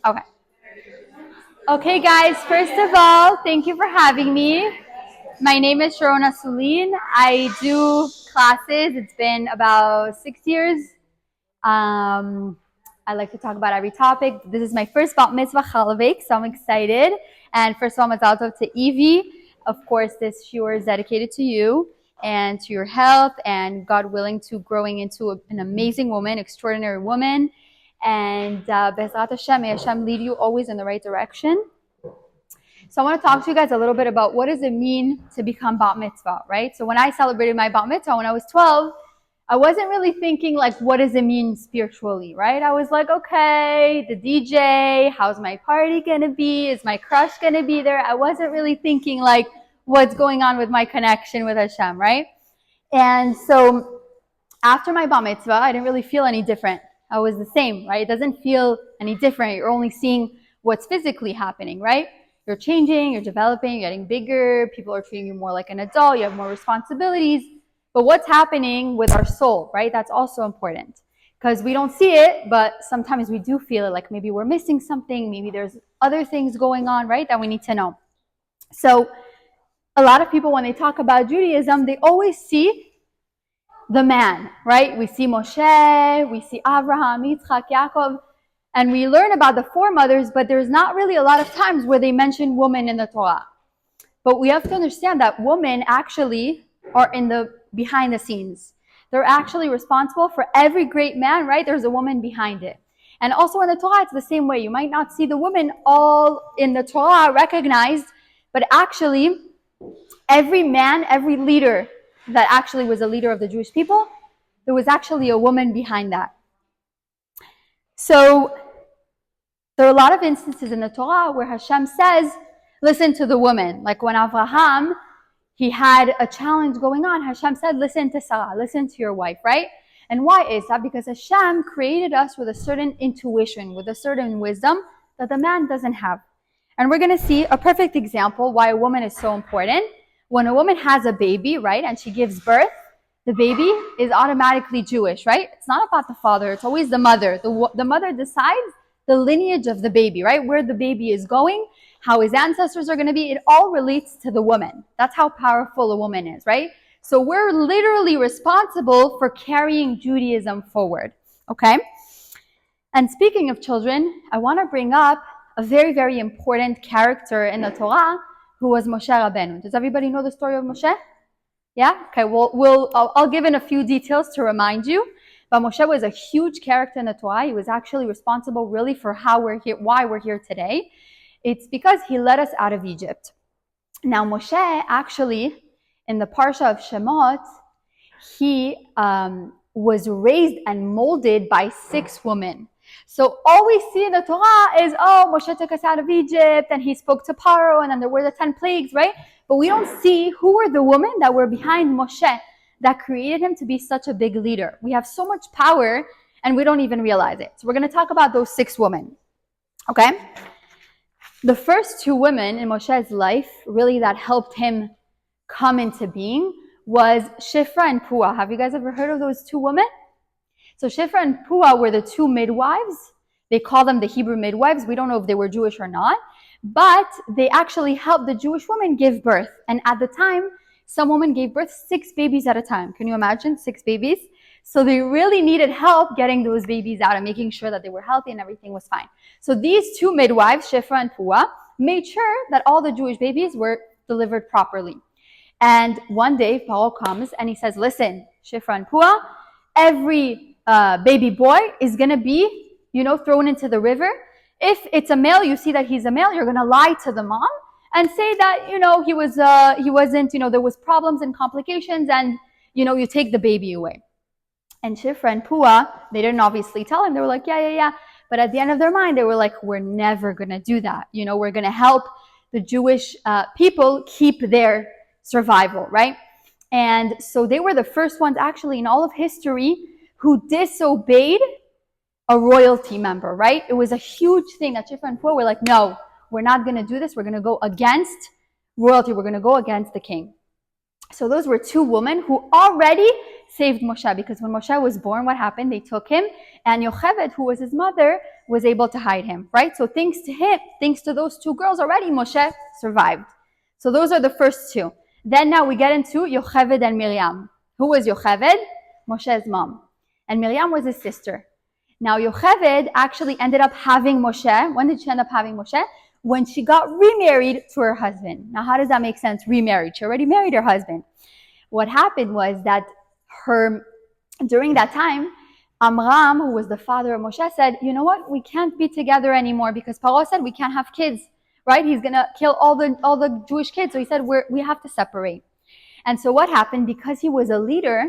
Okay. Okay, guys, first of all, thank you for having me. My name is Sharone Assouline. I do classes. It's been about 6 years. I like to talk about every topic. This is my first bat mitzvah chalavik, so I'm excited. And first of all, mazal tov to Evie. Of course, this shiur is dedicated to you and to your health and God willing to growing into an amazing woman, extraordinary woman. And Bezrat Hashem, may Hashem lead you always in the right direction. So I want to talk to you guys a little bit about what does it mean to become bat mitzvah, right? So when I celebrated my bat mitzvah when I was 12, I wasn't really thinking like, what does it mean spiritually, right? I was like, okay, the DJ, how's my party going to be? Is my crush going to be there? I wasn't really thinking like, what's going on with my connection with Hashem, right? And so after my bat mitzvah, I didn't really feel any different. I was the same, right? It doesn't feel any different. You're only seeing what's physically happening, right? You're changing, you're developing, you're getting bigger. People are treating you more like an adult. You have more responsibilities. But what's happening with our soul, right? That's also important because we don't see it, but sometimes we do feel it, like maybe we're missing something. Maybe there's other things going on, right, that we need to know. So a lot of people, when they talk about Judaism, they always see the man, right? We see Moshe, we see Abraham, Yitzchak, Yaakov, and we learn about the foremothers, but there's not really a lot of times where they mention women in the Torah. But we have to understand that women actually are in the behind the scenes. They're actually responsible for every great man, right? There's a woman behind it. And also in the Torah, it's the same way. You might not see the women all in the Torah recognized, but actually every man, every leader that actually was a leader of the Jewish people, there was actually a woman behind that. So there are a lot of instances in the Torah where Hashem says, listen to the woman. Like when Abraham, he had a challenge going on, Hashem said, listen to Sarah, listen to your wife, right? And why is that? Because Hashem created us with a certain intuition, with a certain wisdom that the man doesn't have. And we're going to see a perfect example why a woman is so important. When a woman has a baby, right, and she gives birth, the baby is automatically Jewish, right? It's not about the father. It's always the mother. The mother decides the lineage of the baby, right? Where the baby is going, how his ancestors are going to be. It all relates to the woman. That's how powerful a woman is, right? So we're literally responsible for carrying Judaism forward, okay? And speaking of children, I want to bring up a very, very important character in the Torah who was Moshe Rabbeinu. Does everybody know the story of Moshe? Yeah? Okay, I'll give in a few details to remind you. But Moshe was a huge character in the Torah. He was actually responsible really for how we're here, why we're here today. It's because he led us out of Egypt. Now Moshe actually, in the Parsha of Shemot, he was raised and molded by 6 women. So all we see in the Torah is, Moshe took us out of Egypt and he spoke to Paro and then there were the 10 plagues, right? But we don't see who were the women that were behind Moshe that created him to be such a big leader. We have so much power and we don't even realize it. So we're going to talk about those 6 women, okay? The first 2 women in Moshe's life really that helped him come into being was Shifra and Pua. Have you guys ever heard of those 2 women? So Shifra and Pua were the 2 midwives. They call them the Hebrew midwives. We don't know if they were Jewish or not, but they actually helped the Jewish women give birth. And at the time, some women gave birth 6 babies at a time. Can you imagine 6 babies? So they really needed help getting those babies out and making sure that they were healthy and everything was fine. So these 2 midwives, Shifra and Pua, made sure that all the Jewish babies were delivered properly. And one day, Paro comes and he says, listen, Shifra and Pua, every baby boy is going to be, thrown into the river. If it's a male, you see that he's a male, you're going to lie to the mom and say that, he wasn't, there was problems and complications and, you take the baby away. And Shifra and Pua, they didn't obviously tell him. They were like, yeah. But at the end of their mind, they were like, we're never going to do that. We're going to help the Jewish people keep their survival, right? And so they were the first ones actually in all of history who disobeyed a royalty member, right? It was a huge thing that Shifra and Pua were like, no, we're not going to do this. We're going to go against royalty. We're going to go against the king. So those were two women who already saved Moshe, because when Moshe was born, what happened? They took him, and Yocheved, who was his mother, was able to hide him, right? So thanks to those two girls already, Moshe survived. So those are the first two. Then now we get into Yocheved and Miriam. Who was Yocheved? Moshe's mom. And Miriam was his sister. Now Yocheved actually ended up having Moshe. When did she end up having Moshe? When she got remarried to her husband. Now how does that make sense? Remarried. She already married her husband. What happened was that during that time, Amram, who was the father of Moshe, said, you know what? We can't be together anymore because Paro said we can't have kids, right? He's going to kill all the Jewish kids. So he said, we have to separate. And so what happened? Because he was a leader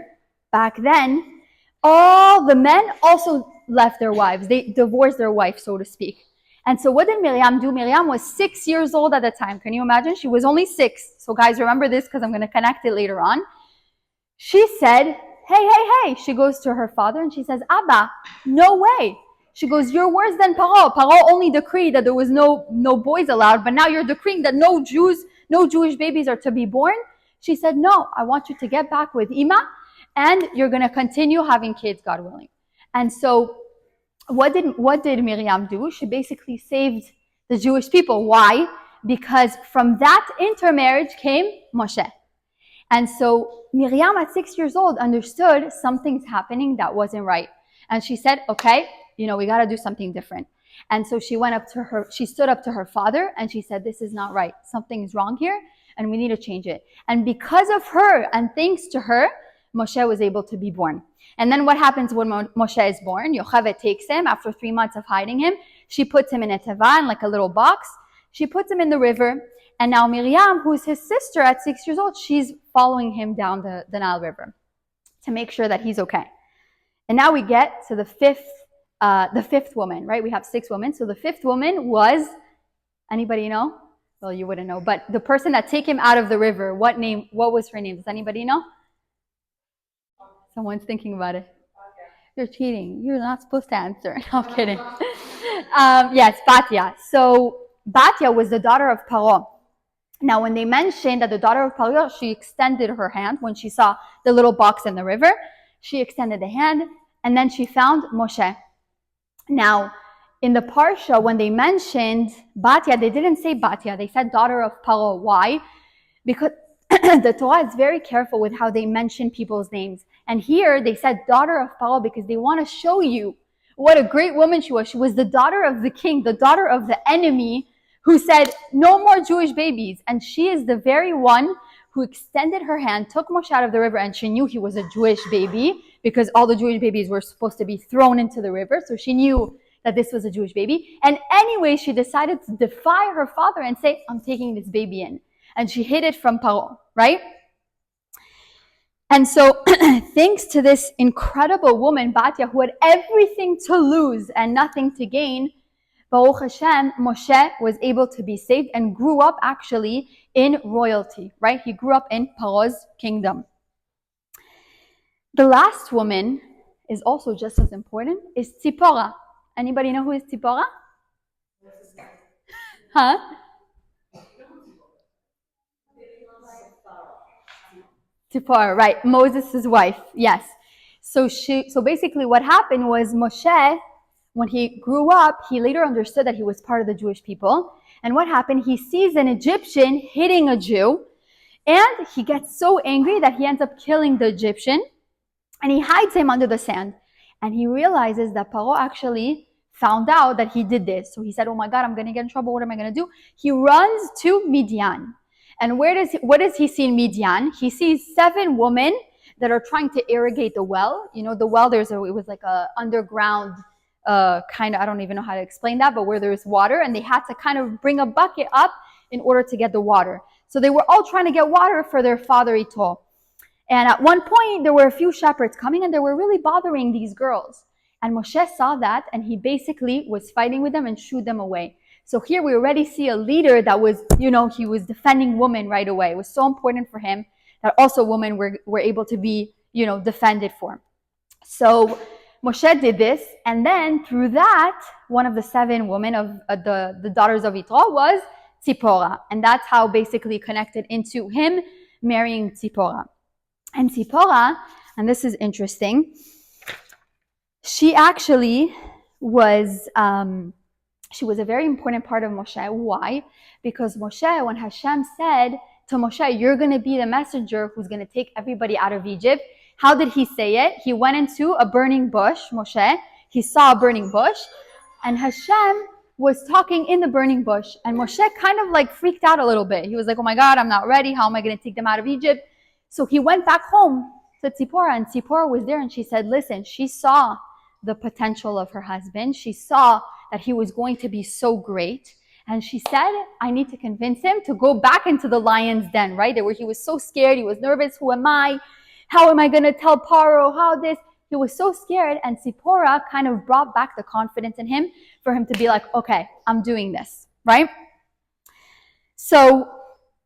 back then, all the men also left their wives. They divorced their wife, so to speak. And so what did Miriam do? Miriam was 6 years old at the time. Can you imagine? She was only 6. So guys, remember this because I'm going to connect it later on. She said, hey. She goes to her father and she says, Abba, no way. She goes, you're worse than Paro. Paro only decreed that there was no boys allowed, but now you're decreeing that no Jewish babies are to be born. She said, no, I want you to get back with Ima and you're going to continue having kids, God willing. And so what did Miriam do? She basically saved the Jewish people. Why? Because from that intermarriage came Moshe. And so Miriam at 6 years old understood something's happening that wasn't right. And she said, okay, we got to do something different. And so she stood up to her father and she said, this is not right. Something's wrong here and we need to change it. And because of her and thanks to her, Moshe was able to be born. And then what happens when Moshe is born? Yocheved takes him after 3 months of hiding him. She puts him in a teva, in like a little box. She puts him in the river. And now Miriam, who is his sister at 6 years old, she's following him down the Nile River to make sure that he's okay. And now we get to the fifth woman, right? We have 6 women. So the 5th woman was, anybody know? Well, you wouldn't know, but the person that took him out of the river, what was her name? Does anybody know? Someone's thinking about it. You're cheating. You're not supposed to answer. No, I'm kidding. Yes, Batya. So Batya was the daughter of Paro. Now, when they mentioned that the daughter of Paro, she extended her hand when she saw the little box in the river. She extended the hand, and then she found Moshe. Now, in the Parsha, when they mentioned Batya, they didn't say Batya. They said daughter of Paro. Why? Because the Torah is very careful with how they mention people's names. And here they said daughter of Paro because they want to show you what a great woman she was. She was the daughter of the king, the daughter of the enemy, who said, no more Jewish babies. And she is the very one who extended her hand, took Moshe out of the river, and she knew he was a Jewish baby because all the Jewish babies were supposed to be thrown into the river. So she knew that this was a Jewish baby. And anyway, she decided to defy her father and say, I'm taking this baby in. And she hid it from Paro, right? And so thanks to this incredible woman, Batya, who had everything to lose and nothing to gain, Baruch Hashem, Moshe was able to be saved and grew up actually in royalty, right? He grew up in Paro's kingdom. The last woman is also just as important, is Tzipora. Anybody know who is Tzipora? Huh? Tzipora, right, Moses' wife, yes. So basically what happened was Moshe, when he grew up, he later understood that he was part of the Jewish people. And what happened? He sees an Egyptian hitting a Jew, and he gets so angry that he ends up killing the Egyptian, and he hides him under the sand. And he realizes that Paro actually found out that he did this. So he said, oh my God, I'm going to get in trouble. What am I going to do? He runs to Midian. And what does he see in Midian? He sees 7 women that are trying to irrigate the well. You know, the well, it was like a underground kind of, I don't even know how to explain that, but where there's water, and they had to kind of bring a bucket up in order to get the water. So they were all trying to get water for their father Ito. And at one point, there were a few shepherds coming, and they were really bothering these girls. And Moshe saw that, and he basically was fighting with them and shooed them away. So here we already see a leader that was, he was defending women right away. It was so important for him that also women were able to be, defended for. So Moshe did this, and then through that, one of the 7 women of the daughters of Yitro was Tzipora. And that's how basically connected into him marrying Tzipora. And Tzipora, and this is interesting, she actually was she was a very important part of Moshe. Why? Because Moshe, when Hashem said to Moshe, you're going to be the messenger who's going to take everybody out of Egypt, how did he say it? He went into a burning bush, Moshe. He saw a burning bush, and Hashem was talking in the burning bush. And Moshe kind of like freaked out a little bit. He was like, oh my God, I'm not ready. How am I going to take them out of Egypt? So he went back home to Tzipora, and Tzipora was there, and she said, listen, she saw the potential of her husband. She saw that he was going to be so great. And she said, I need to convince him to go back into the lion's den, right? Where he was so scared. He was nervous. Who am I? How am I going to tell Paro? How this? He was so scared. And Tzipora kind of brought back the confidence in him for him to be like, okay, I'm doing this, right? So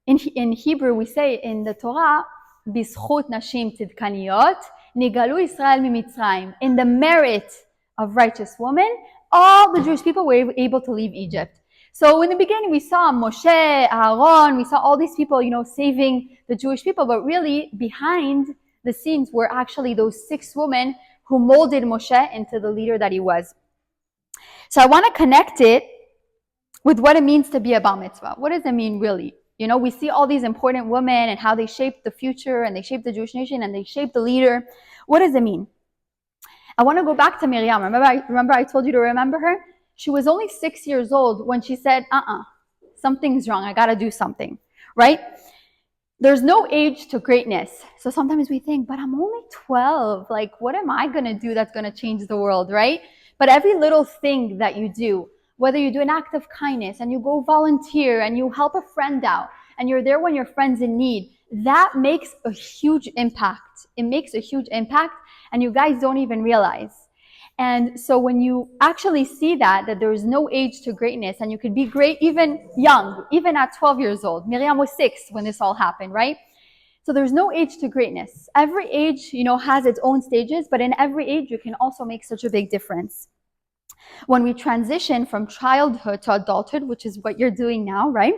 in Hebrew, we say in the Torah, B'zchut nashim tzidkaniyot, nigalu Yisrael mimitzrayim. In the merit of righteous women, all the Jewish people were able to leave Egypt. So in the beginning, we saw Moshe, Aaron, we saw all these people, saving the Jewish people, but really behind the scenes were actually those 6 women who molded Moshe into the leader that he was. So I want to connect it with what it means to be a bar mitzvah. What does it mean really? We see all these important women and how they shaped the future, and they shaped the Jewish nation, and they shaped the leader. What does it mean? I want to go back to Miriam. Remember I told you to remember her? She was only 6 years old when she said, something's wrong. I got to do something, right? There's no age to greatness. So sometimes we think, but I'm only 12. Like, what am I going to do that's going to change the world, right? But every little thing that you do, whether you do an act of kindness and you go volunteer and you help a friend out and you're there when your friend's in need, that makes a huge impact. It makes a huge impact, and you guys don't even realize. And so when you actually see that there is no age to greatness, and you could be great even young, even at 12 years old. Miriam was 6 when this all happened, right? So there's no age to greatness. Every age, has its own stages, but in every age, you can also make such a big difference. When we transition from childhood to adulthood, which is what you're doing now, right?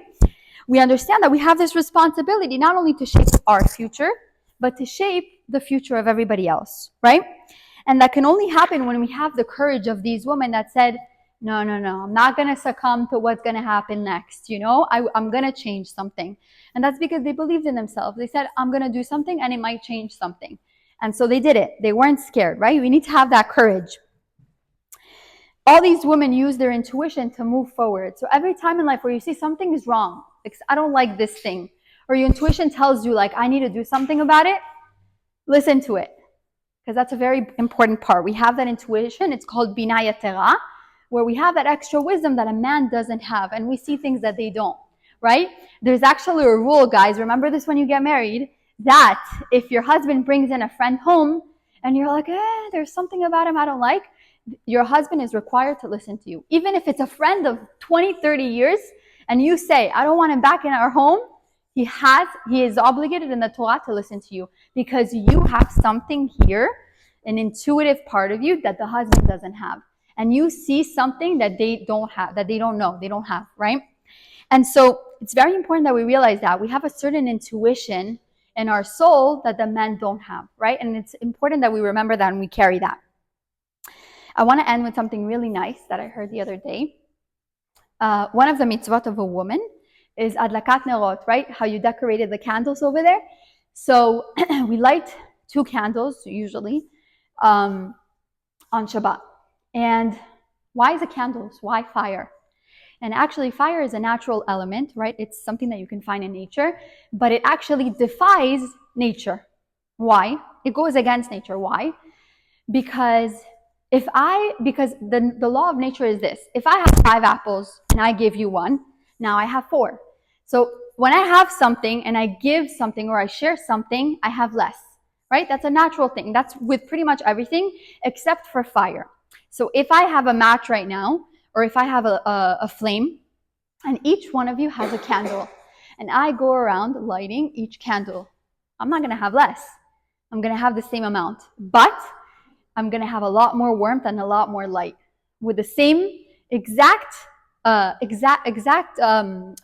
We understand that we have this responsibility not only to shape our future, but to shape the future of everybody else, right? And that can only happen when we have the courage of these women that said, no, I'm not going to succumb to what's going to happen next. I'm going to change something. And that's because they believed in themselves. They said, I'm going to do something and it might change something. And so they did it. They weren't scared, right? We need to have that courage. All these women use their intuition to move forward. So every time in life where you see something is wrong, like, I don't like this thing, or your intuition tells you like, I need to do something about it, listen to it. Because that's a very important part. We have that intuition. It's called Bina Yatera, where we have that extra wisdom that a man doesn't have, and we see things that they don't, right? There's actually a rule, guys. Remember this when you get married, that if your husband brings in a friend home, and you're like, there's something about him I don't like, your husband is required to listen to you. Even if it's a friend of 20, 30 years, and you say, I don't want him back in our home, he is obligated in the Torah to listen to you, because you have something here, an intuitive part of you that the husband doesn't have. And you see something that they don't have, that they don't know, they don't have, right? And so it's very important that we realize that we have a certain intuition in our soul that the men don't have, right? And it's important that we remember that and we carry that. I want to end with something really nice that I heard the other day. One of the mitzvot of a woman is adlakat nerot, right? How you decorated the candles over there. So we light 2 candles usually on Shabbat. And why is it candles? Why fire? And actually fire is a natural element, right? It's something that you can find in nature, but it actually defies nature. Why? It goes against nature. Why? Because the law of nature is this. If I have 5 apples and I give you 1, now I have 4. So when I have something and I give something or I share something, I have less, right? That's a natural thing. That's with pretty much everything except for fire. So if I have a match right now, or if I have a flame, and each one of you has a candle, and I go around lighting each candle, I'm not going to have less. I'm going to have the same amount, but I'm going to have a lot more warmth and a lot more light with the same exact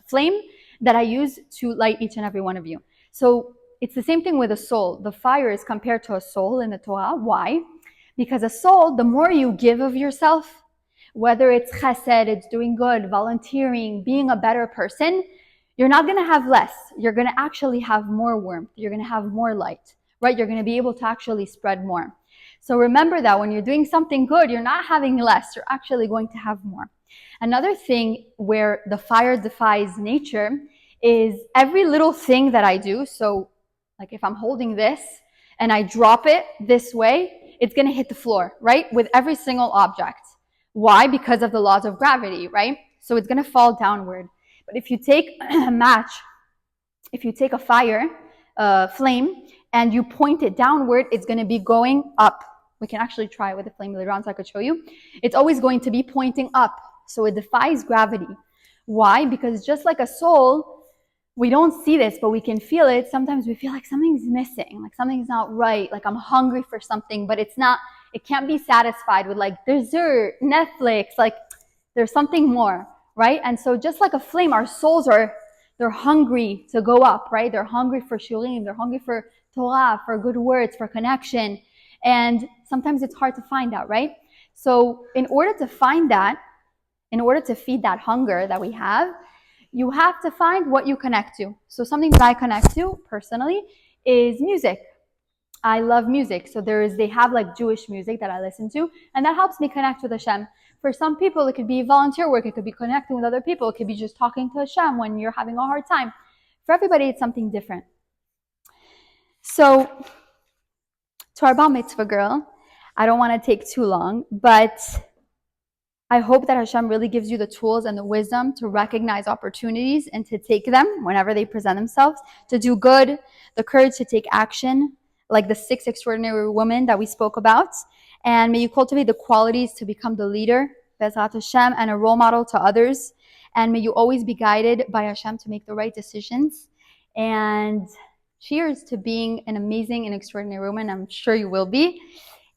flame that I use to light each and every one of you. So it's the same thing with a soul. The fire is compared to a soul in the Torah. Why? Because a soul, the more you give of yourself, whether it's chesed, it's doing good, volunteering, being a better person, you're not going to have less. You're going to actually have more warmth. You're going to have more light, right? You're going to be able to actually spread more. So remember that when you're doing something good, you're not having less. You're actually going to have more. Another thing where the fire defies nature is every little thing that I do. So like if I'm holding this and I drop it this way, it's going to hit the floor, right? With every single object. Why? Because of the laws of gravity, right? So it's going to fall downward. But if you take a match, if you take a fire, flame, and you point it downward, it's going to be going up. We can actually try it with the flame later on so I could show you. It's always going to be pointing up. So it defies gravity. Why? Because just like a soul, we don't see this, but we can feel it. Sometimes we feel like something's missing, like something's not right, like I'm hungry for something, but it's not, it can't be satisfied with like dessert, Netflix, like there's something more, right? And so just like a flame, our souls they're hungry to go up, right? They're hungry for shiurim, they're hungry for Torah, for good words, for connection. And sometimes it's hard to find that, right? So in order to find that, in order to feed that hunger that we have, you have to find what you connect to. So something that I connect to personally is music. I love music. So they have like Jewish music that I listen to, and that helps me connect with Hashem. For some people, it could be volunteer work. It could be connecting with other people. It could be just talking to Hashem when you're having a hard time. For everybody, it's something different. So to our bar mitzvah girl, I don't want to take too long, but I hope that Hashem really gives you the tools and the wisdom to recognize opportunities and to take them whenever they present themselves, to do good, the courage to take action, like the 6 extraordinary women that we spoke about. And may you cultivate the qualities to become the leader, Bezrat Hashem, and a role model to others. And may you always be guided by Hashem to make the right decisions. And cheers to being an amazing and extraordinary woman. I'm sure you will be.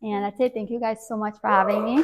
And that's it. Thank you guys so much for having me.